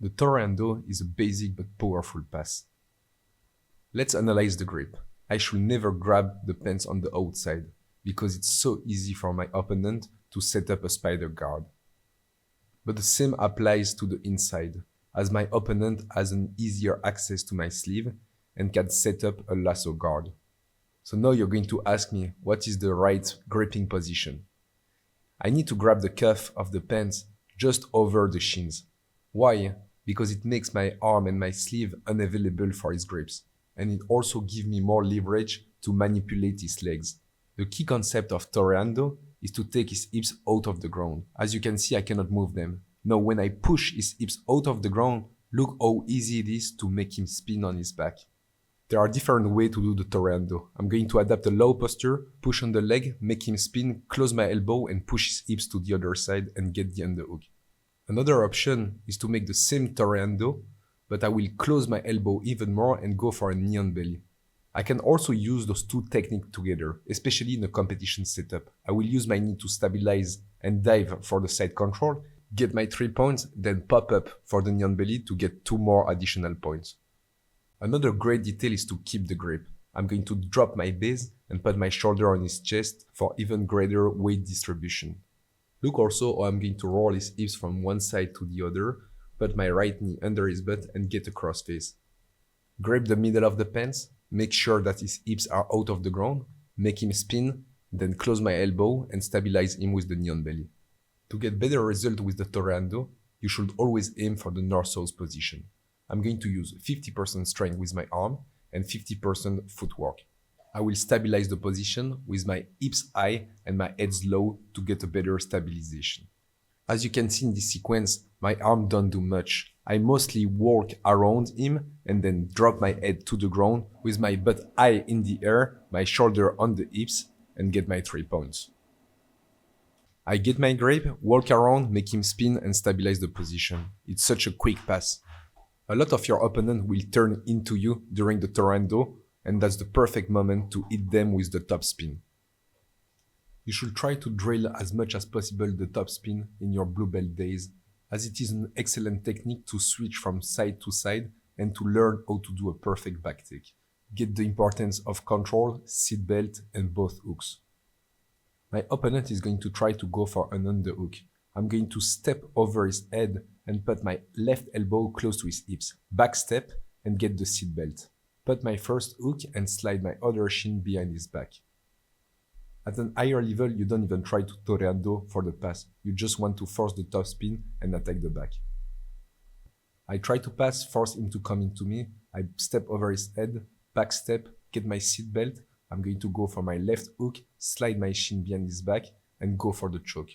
The Torreando is a basic but powerful pass. Let's analyze the grip. I should never grab the pants on the outside because it's so easy for my opponent to set up a spider guard. But the same applies to the inside, as my opponent has an easier access to my sleeve and can set up a lasso guard. So now you're going to ask me, what is the right gripping position? I need to grab the cuff of the pants just over the shins. Why? Because it makes my arm and my sleeve unavailable for his grips, and it also gives me more leverage to manipulate his legs. The key concept of Torreando is to take his hips out of the ground. As you can see, I cannot move them. Now when I push his hips out of the ground, look how easy it is to make him spin on his back. There are different ways to do the Torreando. I'm going to adapt a low posture, push on the leg, make him spin, close my elbow and push his hips to the other side and get the underhook. Another option is to make the same Torreando, but I will close my elbow even more and go for a knee on belly. I can also use those two techniques together, especially in a competition setup. I will use my knee to stabilize and dive for the side control, get my 3 points, then pop up for the knee on belly to get 2 more additional points. Another great detail is to keep the grip. I'm going to drop my base and put my shoulder on his chest for even greater weight distribution. Look also how I'm going to roll his hips from one side to the other, put my right knee under his butt and get a cross face. Grab the middle of the pants, make sure that his hips are out of the ground, make him spin, then close my elbow and stabilize him with the knee on belly. To get better result with the Torreando, you should always aim for the north-south position. I'm going to use 50% strength with my arm and 50% footwork. I will stabilize the position with my hips high and my heads low to get a better stabilization. As you can see in this sequence, my arm don't do much. I mostly walk around him and then drop my head to the ground with my butt high in the air, my shoulder on the hips and get my 3 points. I get my grip, walk around, make him spin and stabilize the position. It's such a quick pass. A lot of your opponent will turn into you during the Torreando, and that's the perfect moment to hit them with the top spin. You should try to drill as much as possible the top spin in your blue belt days, as it is an excellent technique to switch from side to side and to learn how to do a perfect back take. Get the importance of control, seat belt and both hooks. My opponent is going to try to go for an underhook. I'm going to step over his head and put my left elbow close to his hips, back step and get the seat belt. Put my first hook and slide my other shin behind his back. At an higher level, you don't even try to Torreando for the pass. You just want to force the top spin and attack the back. I try to pass, force him to come into me. I step over his head, back step, get my seat belt. I'm going to go for my left hook, slide my shin behind his back and go for the choke.